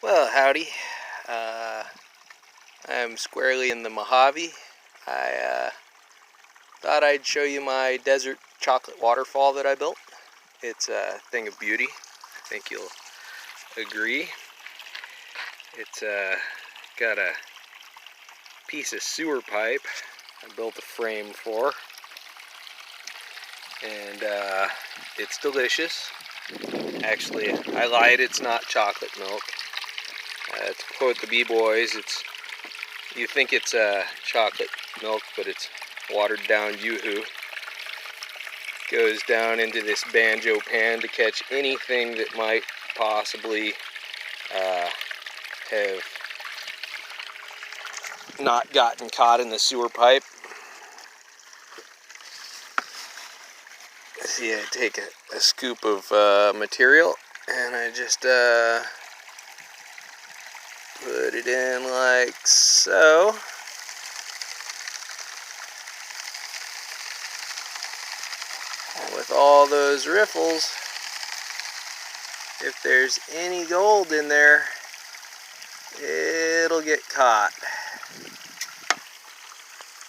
Well, howdy. I'm squarely in the Mojave. I thought I'd show you my desert chocolate waterfall that I built. It's a thing of beauty. I think you'll agree. It's got a piece of sewer pipe I built a frame for, and it's delicious. Actually, I lied, it's not chocolate milk. To quote the B-boys, you think it's chocolate milk, but it's watered down yoo-hoo. Goes down into this banjo pan to catch anything that might possibly have not gotten caught in the sewer pipe. See, I take a scoop of material and I just put it in like so. And with all those riffles, if there's any gold in there, it'll get caught.